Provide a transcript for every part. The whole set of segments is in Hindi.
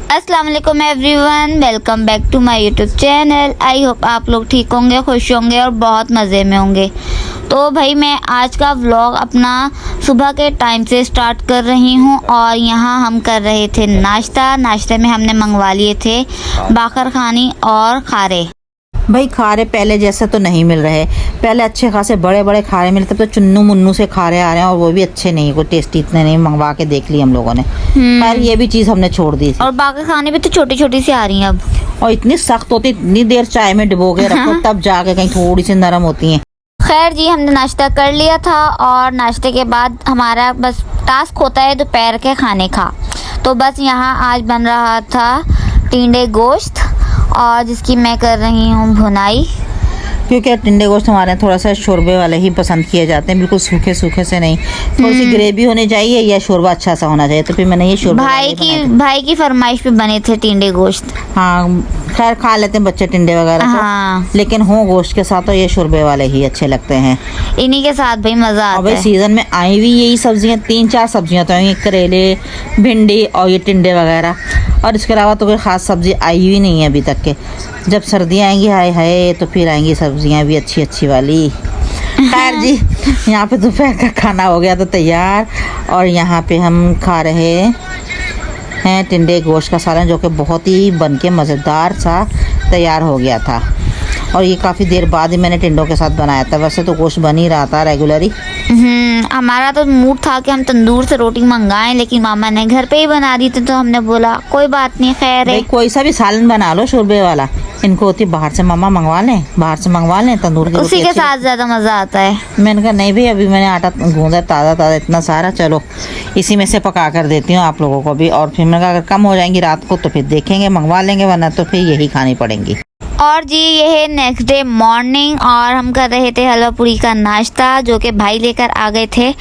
अस्सलाम वालेकुम everyone, welcome back to my YouTube channel. I hope आप लोग ठीक होंगे, खुश होंगे और बहुत मज़े में होंगे। तो भाई मैं आज का व्लॉग अपना सुबह के टाइम से स्टार्ट कर रही हूँ और यहाँ हम कर रहे थे नाश्ते में हमने मंगवा लिए थे बाकर खानी और खारे। भाई खारे पहले जैसे तो नहीं मिल रहे, पहले अच्छे खासे बड़े बड़े खारे मिलते, तो चुन्नू मुन्नू से खारे आ रहे हैं और वो भी अच्छे नहीं, कोई टेस्टी इतने नहीं। मंगवा के देख ली हम लोगों ने, खैर ये भी चीज़ हमने छोड़ दी थी। और बाकर खाने भी तो छोटी छोटी सी आ रही हैं अब, और इतनी सख्त होती, इतनी देर चाय में डुबो के रखो तब जाके कहीं थोड़ी सी नरम होती हैं। खैर जी, हमने नाश्ता कर लिया था और नाश्ते के बाद हमारा बस टास्क होता है दोपहर के खाने का। तो बस यहाँ आज बन रहा था टिंडे गोश्त और जिसकी मैं कर रही हूँ भुनाई, क्योंकि टिंडे गोश्त हमारे यहाँ थोड़ा सा शोरबे वाले ही पसंद किए जाते हैं, बिल्कुल सूखे सूखे से नहीं, थोड़ी सी ग्रेवी होनी चाहिए या शोरबा अच्छा सा होना चाहिए। तो फिर मैंने ये शोरबा भाई की फरमाइश पे बने थे टिंडे गोश्त। हाँ खैर खा लेते हैं बच्चे टिंडे वगैरह हाँ। तो, लेकिन हो गोश्त के साथ तो ये शोरबे वाले ही अच्छे लगते हैं। इन्हीं के साथ भाई मज़ा आता है। भाई सीजन में आई हुई यही सब्जियां, 3-4 सब्जियां तो आई, करेले, भिंडी और ये टिंडे वगैरह, और इसके अलावा तो कोई ख़ास सब्जी आई हुई नहीं है अभी तक के। जब सर्दियाँ आएंगी हाय हाय तो फिर आएंगी सब्जियां भी अच्छी अच्छी वाली। खैर जी, यहाँ पे दोपहर का खाना हो गया तो तैयार, और यहाँ पे हम खा रहे हैं टिंडे गोश्त का सालन, जो कि बहुत ही बन के मज़ेदार सा तैयार हो गया था। और ये काफ़ी देर बाद ही मैंने टिंडों के साथ बनाया था, वैसे तो गोश्त बन ही रहा था रेगुलर ही। हमारा तो मूड था कि हम तंदूर से रोटी मंगाएं, लेकिन मामा ने घर पे ही बना दी थी, तो हमने बोला कोई बात नहीं, खैर है। कोई सा भी सालन बना लो शोरबे वाला, इनको होती बाहर से मामा मंगवा लें, बाहर से मंगवा लें तंदूर की रोटी, उसी के साथ ज़्यादा मज़ा आता है। मैंने कहा नहीं भाई, अभी मैंने आटा गूंदा ताज़ा इतना सारा, चलो इसी में से पका कर देती हूँ आप लोगों को भी। और फिर मैंने कहा अगर कम हो जाएंगी रात को तो फिर देखेंगे मंगवा लेंगे, वरना तो फिर यही खानी पड़ेंगी। और जी ये है नेक्स्ट डे मॉर्निंग और हम कर रहे थे हलवा पूरी का नाश्ता, जो कि भाई लेकर आ गए थे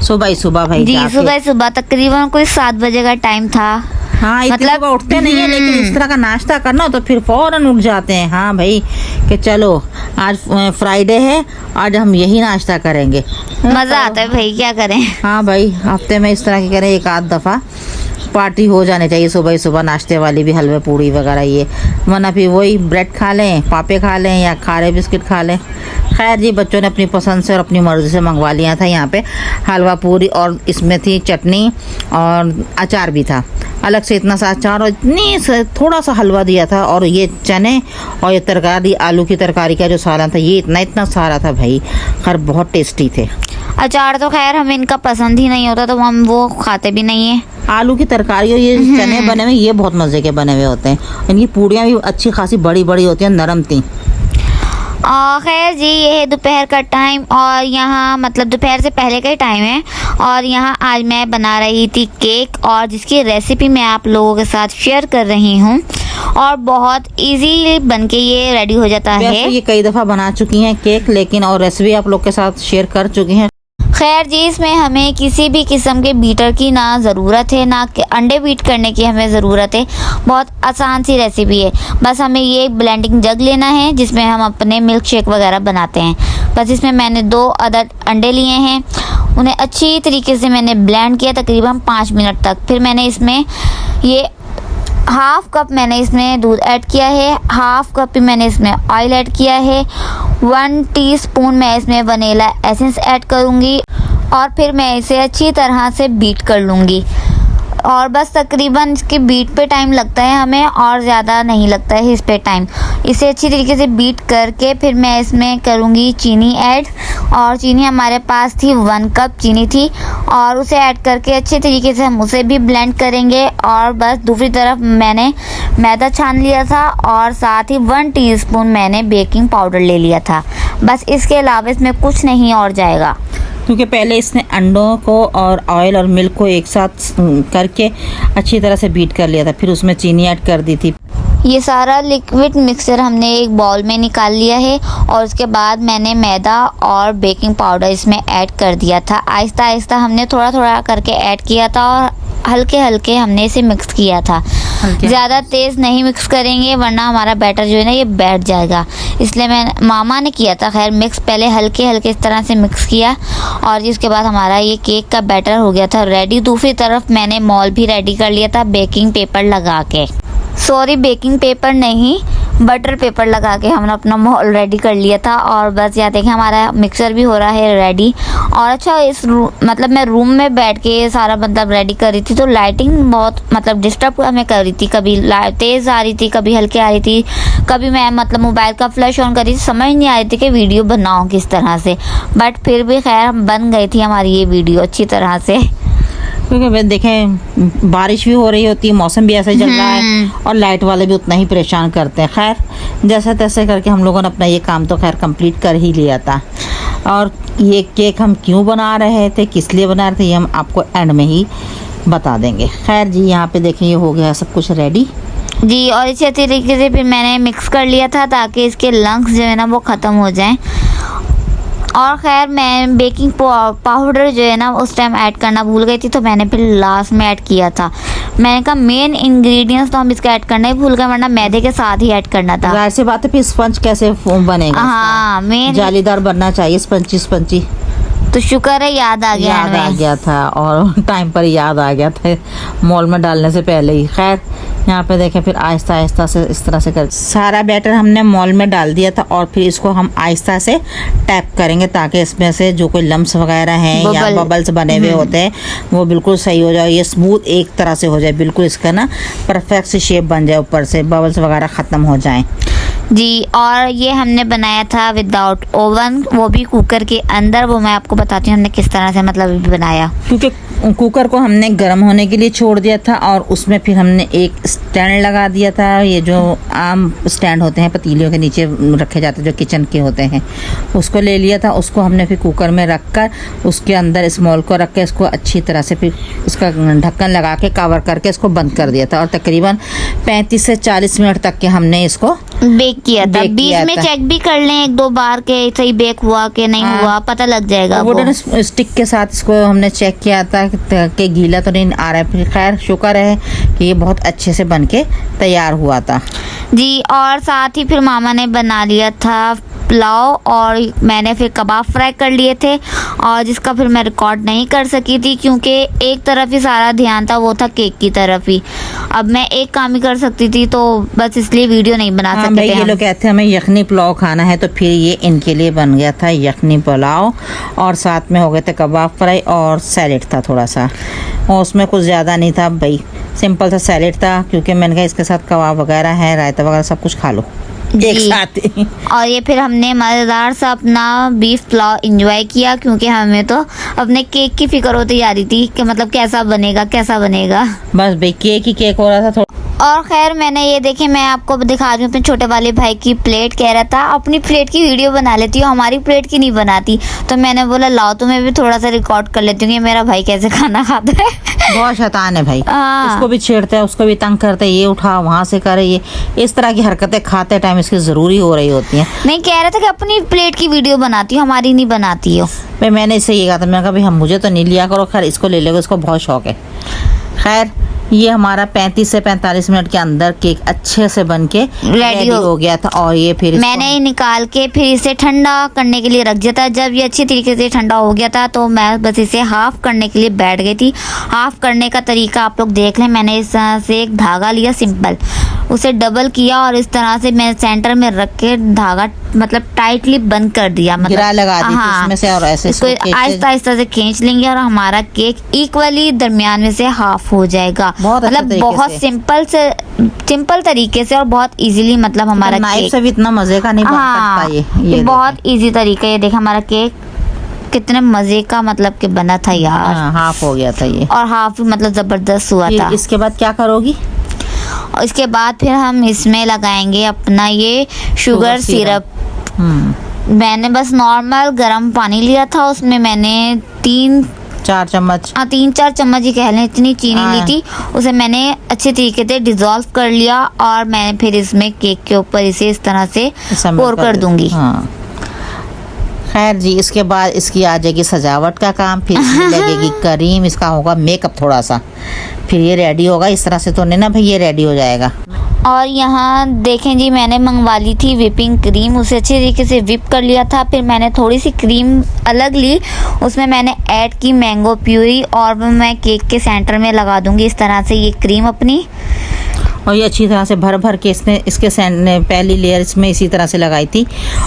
सुबह भाई जी। सुबह तकरीबन कोई 7 बजे का टाइम था। हाँ मतलब उठते नहीं है, लेकिन इस तरह का नाश्ता करना तो फिर फौरन उठ जाते हैं। हाँ भाई कि चलो आज फ्राइडे है, आज हम यही नाश्ता करेंगे, मज़ा आता है भाई, क्या करें। हाँ भाई हफ्ते में इस तरह की करें, एक आध दफ़ा पार्टी हो जानी चाहिए सुबह नाश्ते वाली भी, हलवे पूड़ी वगैरह ये, वरना फिर वही ब्रेड खा लें, पापे खा लें या खारे बिस्किट खा लें। खैर जी, बच्चों ने अपनी पसंद से और अपनी मर्ज़ी से मंगवा लिया था यहाँ पे हलवा पूरी, और इसमें थी चटनी और अचार भी था अलग से, इतना सा अचार और इतनी थोड़ा सा हलवा दिया था, और ये चने और ये तरकारी, आलू की तरकारी का जो सालन था, ये इतना सारा था भाई। खैर बहुत टेस्टी थे। अचार तो खैर हमें इनका पसंद ही नहीं होता, तो हम वो खाते भी नहीं है। आलू की तरकारी और ये चने बने हुए, ये बहुत मज़े के बने हुए होते हैं। इनकी पूड़ियाँ भी अच्छी खासी बड़ी होती हैं, नरम थी। खैर जी, ये है दोपहर का टाइम और यहाँ मतलब दोपहर से पहले का ही टाइम है, और यहाँ आज मैं बना रही थी केक, और जिसकी रेसिपी मैं आप लोगों के साथ शेयर कर रही हूँ, और बहुत इजी बनके ये रेडी हो जाता है। ये कई दफ़ा बना चुकी हैं केक, लेकिन और रेसिपी आप लोग के साथ शेयर कर चुकी हैं। खैर जी, इसमें हमें किसी भी किस्म के बीटर की ना ज़रूरत है, ना अंडे बीट करने की हमें ज़रूरत है। बहुत आसान सी रेसिपी है, बस हमें ये ब्लेंडिंग जग लेना है जिसमें हम अपने मिल्क शेक वगैरह बनाते हैं। बस इसमें मैंने 2 अदद अंडे लिए हैं, उन्हें अच्छी तरीके से मैंने ब्लेंड किया तकरीबन 5 मिनट तक। फिर मैंने इसमें ये हाफ़ कप मैंने इसमें दूध ऐड किया है, हाफ़ कप ही मैंने इसमें ऑयल ऐड किया है, 1 टीस्पून मैं इसमें वनीला एसेंस ऐड करूँगी, और फिर मैं इसे अच्छी तरह से बीट कर लूँगी। और बस तकरीबन इसके बीट पे टाइम लगता है हमें, और ज़्यादा नहीं लगता है इस पे टाइम। इसे अच्छी तरीके से बीट करके फिर मैं इसमें करूँगी चीनी ऐड, और चीनी हमारे पास थी 1 कप चीनी थी, और उसे ऐड करके अच्छे तरीके से हम उसे भी ब्लेंड करेंगे। और बस दूसरी तरफ मैंने मैदा छान लिया था, और साथ ही 1 टीस्पून मैंने बेकिंग पाउडर ले लिया था। बस इसके अलावा इसमें कुछ नहीं और जाएगा, क्योंकि पहले इसने अंडों को और ऑयल और मिल्क को एक साथ करके अच्छी तरह से बीट कर लिया था, फिर उसमें चीनी ऐड कर दी थी। ये सारा लिक्विड मिक्सचर हमने एक बाउल में निकाल लिया है, और उसके बाद मैंने मैदा और बेकिंग पाउडर इसमें ऐड कर दिया था। आहिस्ता आहिस्ता हमने थोड़ा करके ऐड किया था, और हल्के हल्के हमने इसे मिक्स किया था। ज़्यादा तेज़ नहीं मिक्स करेंगे, वरना हमारा बैटर जो है ना ये बैठ जाएगा। इसलिए मैं मामा ने किया था खैर मिक्स, पहले हल्के हल्के इस तरह से मिक्स किया और जिसके बाद हमारा ये केक का बैटर हो गया था रेडी। दूसरी तरफ मैंने मॉल भी रेडी कर लिया था बेकिंग पेपर लगा के, सॉरी बेकिंग पेपर नहीं बटर पेपर लगा के हमने अपना मॉल रेडी कर लिया था। और बस यहाँ देखें हमारा मिक्सचर भी हो रहा है रेडी। और अच्छा मतलब मैं रूम में बैठ के सारा मतलब रेडी कर रही थी तो लाइटिंग बहुत मतलब डिस्टर्ब हमें कर रही थी, कभी तेज़ आ रही थी कभी हल्के आ रही थी, कभी मैं मतलब मोबाइल का फ्लैश ऑन कर रही थी, समझ नहीं आ रही थी कि वीडियो बनाऊँ किस तरह से, बट फिर भी खैर बन गई थी हमारी ये वीडियो अच्छी तरह से। क्योंकि देखें बारिश भी हो रही होती है, मौसम भी ऐसा ही चल रहा है और लाइट वाले भी उतना ही परेशान करते हैं। खैर जैसे तैसे करके हम लोगों ने अपना ये काम तो खैर कंप्लीट कर ही लिया था। और ये केक हम क्यों बना रहे थे, किस लिए बना रहे थे, ये हम आपको एंड में ही बता देंगे। खैर जी यहाँ पे देखें ये हो गया सब कुछ रेडी जी। और इसी तरीके से फिर मैंने मिक्स कर लिया था ताकि इसके लंग्स जो है ना वो ख़त्म हो जाएं। और ख़ैर मैं बेकिंग पाउडर जो है ना उस टाइम ऐड करना भूल गई थी तो मैंने फिर लास्ट में ऐड किया था। मैंने कहा मेन इंग्रेडिएंट्स तो हम इसका ऐड करना ही भूल गए वरना मैदे के साथ ही ऐड करना था। जाहिर सी बात है फिर स्पंज कैसे बनेगा, हाँ मेन जालीदार बनना चाहिए, स्पंजी। तो शुक्र है याद आ गया था और टाइम पर याद आ गया था मॉल में डालने से पहले ही। खैर यहाँ पे देखें फिर आहिस्ता आहिस्ता से इस तरह से कर सारा बैटर हमने मॉल में डाल दिया था और फिर इसको हम आहिस्ता से टैप करेंगे ताकि इसमें से जो कोई लम्स वगैरह हैं या बबल्स बने हुए होते हैं वो बिल्कुल सही हो जाए, ये स्मूथ एक तरह से हो जाए, बिल्कुल इसका ना परफेक्ट सी शेप बन जाए, ऊपर से बबल्स वगैरह ख़त्म हो जाएं जी। और ये हमने बनाया था विदाउट ओवन, वो भी कुकर के अंदर, वो मैं आपको बताती हूँ हमने किस तरह से मतलब बनाया। क्योंकि कुकर को हमने गर्म होने के लिए छोड़ दिया था और उसमें फिर हमने एक स्टैंड लगा दिया था, ये जो आम स्टैंड होते हैं पतीलियों के नीचे रखे जाते हैं जो किचन के होते हैं, उसको ले लिया था। उसको हमने फिर कुकर में रख कर उसके अंदर इस मॉल को रख के इसको अच्छी तरह से फिर उसका ढक्कन लगा के कवर करके इसको बंद कर दिया था और तकरीबन 35 से 40 मिनट तक के हमने इसको बेक किया था। बीच में चेक भी कर लें एक दो बार के सही बेक हुआ कि नहीं हुआ, पता लग जाएगा। वुडन स्टिक के साथ इसको हमने चेक किया था कि गीला तो नहीं आ रहा है। फिर खैर शुक्र है कि ये बहुत अच्छे से बनके तैयार हुआ था जी। और साथ ही फिर मामा ने बना लिया था पुलाव और मैंने फिर कबाब फ्राई कर लिए थे और जिसका फिर मैं रिकॉर्ड नहीं कर सकी थी क्योंकि एक तरफ ही सारा ध्यान था, वो था केक की तरफ ही। अब मैं एक काम ही कर सकती थी तो बस इसलिए वीडियो नहीं बना सकते थे। ये लोग कहते हैं हमें यखनी पुलाव खाना है तो फिर ये इनके लिए बन गया था यखनी पुलाव और साथ में हो गए थे कबाब फ्राई और सैलेड था थोड़ा सा, और उसमें कुछ ज़्यादा नहीं था भाई, सिंपल सा सैलेड था क्योंकि मैंने कहा इसके साथ कबाब वगैरह है, रायता वगैरह सब कुछ खा लो एक साथ ही। और ये फिर हमने मज़ेदार सा अपना बीफ पुलाव एंजॉय किया क्योंकि हमें तो अपने केक की फिक्र होती जा रही थी कि मतलब कैसा बनेगा बस भाई केक ही केक हो रहा था थोड़ा। और खैर मैंने ये देखे मैं आपको दिखा रही हूँ अपने छोटे वाले भाई की प्लेट, कह रहा था अपनी प्लेट की वीडियो बना लेती हूँ हमारी प्लेट की नहीं बनाती, तो मैंने बोला लाओ तुम्हें भी थोड़ा सा रिकॉर्ड कर लेती हूँ कि मेरा भाई कैसे खाना खाता है। बहुत शैतान है भाई, इसको भी छेड़ते हैं उसको भी तंग करते हैं, ये उठा वहाँ से करे, ये इस तरह की हरकतें खाते टाइम इसकी ज़रूरी हो रही होती हैं। नहीं कह रहा था कि अपनी प्लेट की वीडियो बनाती हूँ हमारी नहीं बनाती हो। भाई मैंने इससे ये कहा था, मैंने कहा भाई हम मुझे तो नहीं लिया करो, खैर इसको ले लेगा, इसको बहुत शौक है। खैर ये हमारा 35 से 45 मिनट के अंदर केक अच्छे से बनके रेडी हो गया था और ये फिर मैंने निकाल के फिर इसे ठंडा करने के लिए रख दिया था। जब ये अच्छी तरीके से ठंडा हो गया था तो मैं बस इसे हाफ करने के लिए बैठ गई थी। हाफ करने का तरीका आप लोग देख लें, मैंने इस तरह से एक धागा लिया सिंपल, उसे डबल किया और इस तरह से मैं सेंटर में रख के धागा मतलब टाइटली बंद कर दिया, मतलब लगा दी इसमें से और ऐसे इसको आहिस्ता आहिस्ता से खींच लेंगे और हमारा केक इक्वली दरमियान में से हाफ हो जाएगा। मतलब बहुत सिंपल तरीके से और बहुत इजीली, मतलब हमारा नाइफ से भी इतना मजे का नहीं बन सकता ये बहुत इजी तरीका। ये देख हमारा केक कितने मजे का मतलब कि बना था यार। हाफ हो गया था ये और हाफ मतलब जबरदस्त हुआ था। इसके बाद क्या करोगी? और इसके बाद फिर हम इसमें लगाएंगे अपना ये शुगर सिरप। मैंने बस नॉर्मल गर्म पानी लिया था, उसमें मैंने 3-4 चम्मच ही कह लें, इतनी चीनी ली थी, उसे मैंने अच्छे तरीके से डिजोल्व कर लिया और मैं फिर इसमें केक के ऊपर इसे इस तरह से पोर कर दूंगी। खैर जी इसके बाद इसकी आ जाएगी सजावट का काम, फिर इसमें लगेगी क्रीम, इसका होगा मेकअप थोड़ा सा, फिर ये रेडी होगा। इस तरह से तो नहीं ना भाई ये रेडी हो जाएगा। और यहाँ देखें जी, मैंने मंगवा ली थी व्हिपिंग क्रीम, उसे अच्छी तरीके से व्हिप कर लिया था। फिर मैंने थोड़ी सी क्रीम अलग ली, उसमें मैंने ऐड की मैंगो प्यूरी, और मैं केक के सेंटर में लगा दूंगी इस तरह से ये क्रीम अपनी। और ये अच्छी तरह से भर भर के इसके पहली लेयर इसमें इसी तरह से लगाई थी,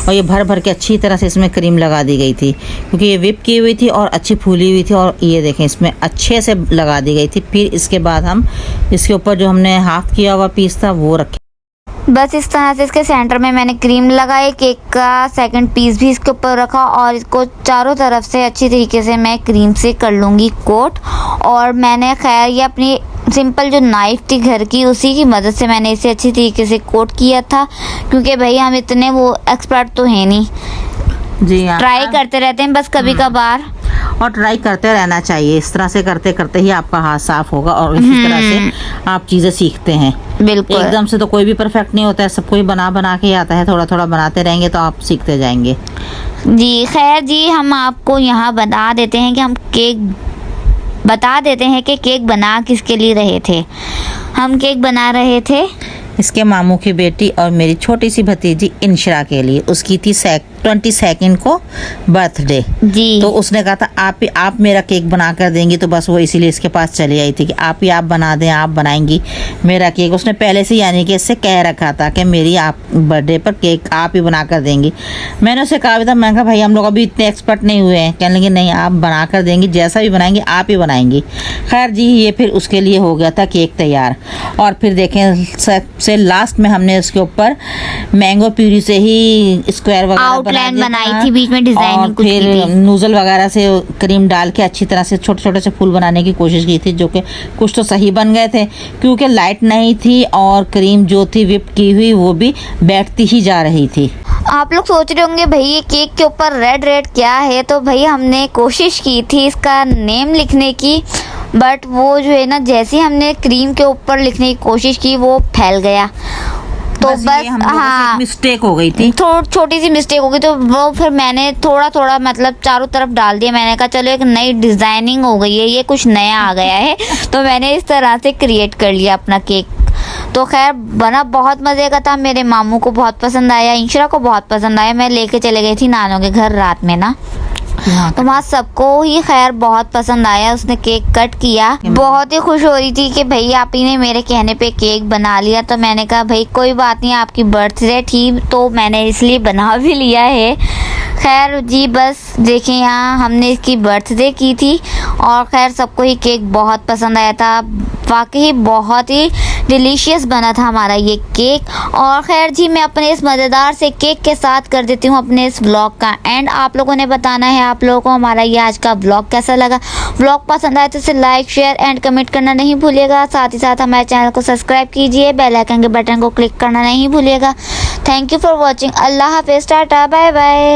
और ये भर भर के अच्छी तरह से इसमें क्रीम लगा दी गई थी, क्योंकि ये व्हिप की हुई थी और अच्छी फूली हुई थी। और ये देखें इसमें अच्छे से लगा दी गई थी। फिर इसके बाद हम इसके ऊपर जो हमने हाफ किया हुआ पीस था वो रखे। बस इस तरह से इसके सेंटर में मैंने क्रीम लगाई, केक का सेकंड पीस भी इसके ऊपर रखा, और इसको चारों तरफ से अच्छी तरीके से मैं क्रीम से कर लूँगी कोट। और मैंने खैर ये अपनी सिंपल जो नाइफ थी घर की, उसी की मदद से मैंने इसे अच्छी तरीके से कोट किया था, क्योंकि भाई हम इतने वो एक्सपर्ट तो हैं नहीं जी हाँ, ट्राई करते रहते हैं बस कभी कभार, और ट्राई करते रहना चाहिए। इस तरह से करते करते ही आपका हाथ साफ होगा, और इसी तरह से आप चीज़ें सीखते हैं। बिल्कुल एकदम से तो कोई भी परफेक्ट नहीं होता है, सबको ही बना बना के आता है। थोड़ा थोड़ा बनाते रहेंगे तो आप सीखते जाएंगे। जी। खैर जी, हम आपको यहाँ बता देते हैं कि केक बना किसके लिए रहे थे। हम केक बना रहे थे इसके मामू की बेटी और मेरी छोटी सी भतीजी इंशरा के लिए। उसकी थी 22 को बर्थडे, जी। तो उसने कहा था आप मेरा केक बना कर देंगी, तो बस वो इसीलिए इसके पास चली आई थी कि आप बना दें, आप बनाएंगी मेरा केक। उसने पहले से यानी कि इससे कह रखा था कि मेरी आप बर्थडे पर केक आप ही बना कर देंगी। मैंने उसे कहा भी था, मैं कहा भाई हम लोग अभी इतने एक्सपर्ट नहीं हुए हैं। कहने लगे नहीं, आप बना कर देंगी, जैसा भी बनाएंगी आप ही बनाएंगी। खैर जी, ये फिर उसके लिए हो गया था केक तैयार। और फिर देखें सबसे लास्ट में हमने उसके ऊपर मैंगो प्यूरी से ही स्क्वायर वगैरह आउटलाइन बनाई थी, बीच में डिजाइनिंग कुछ की फिर थी। नूजल वगैरह से क्रीम डाल के अच्छी तरह से छोटे छोटे से फूल बनाने की कोशिश की थी, जो कि कुछ तो सही बन गए थे, क्योंकि लाइट नहीं थी और क्रीम जो थी व्हिप की हुई वो भी बैठती ही जा रही थी। आप लोग सोच रहे होंगे भाई ये केक के ऊपर रेड रेड क्या है, तो भाई हमने कोशिश की थी इसका नेम लिखने की, बट वो जो है ना, जैसे ही हमने क्रीम के ऊपर लिखने की कोशिश की वो फैल गया। तो बस हाँ, मिस्टेक हो गई थी, छोटी सी मिस्टेक हो गई, तो वो फिर मैंने थोड़ा थोड़ा मतलब चारों तरफ डाल दिया। मैंने कहा चलो एक नई डिजाइनिंग हो गई है, ये कुछ नया आ गया है, तो मैंने इस तरह से क्रिएट कर लिया अपना केक। तो खैर बना बहुत मज़े का था, मेरे मामू को बहुत पसंद आया, इंशरा को बहुत पसंद आया। मैं लेके चले गई थी नानों के घर रात में ना, तो वहाँ सबको ही खैर बहुत पसंद आया। उसने केक कट किया, बहुत ही खुश हो रही थी कि भाई आप ही ने मेरे कहने पे केक बना लिया। तो मैंने कहा भाई कोई बात नहीं, आपकी बर्थडे थी तो मैंने इसलिए बना भी लिया है। खैर जी, बस देखें यहाँ हमने इसकी बर्थडे की थी, और खैर सबको ही केक बहुत पसंद आया था। वाकई बहुत ही डिलीशियस बना था हमारा ये केक। और खैर जी, मैं अपने इस मज़ेदार से केक के साथ कर देती हूँ अपने इस व्लॉग का एंड। आप लोगों ने बताना है आप लोगों को हमारा ये आज का व्लॉग कैसा लगा। व्लॉग पसंद आए तो इसे लाइक शेयर एंड कमेंट करना नहीं भूलिएगा। साथ ही साथ हमारे चैनल को सब्सक्राइब कीजिए, बेल आइकन के बटन को क्लिक करना नहीं भूलिएगा। Thank you for watching. अल्लाह हाफिज़, टाटा, बाय बाय।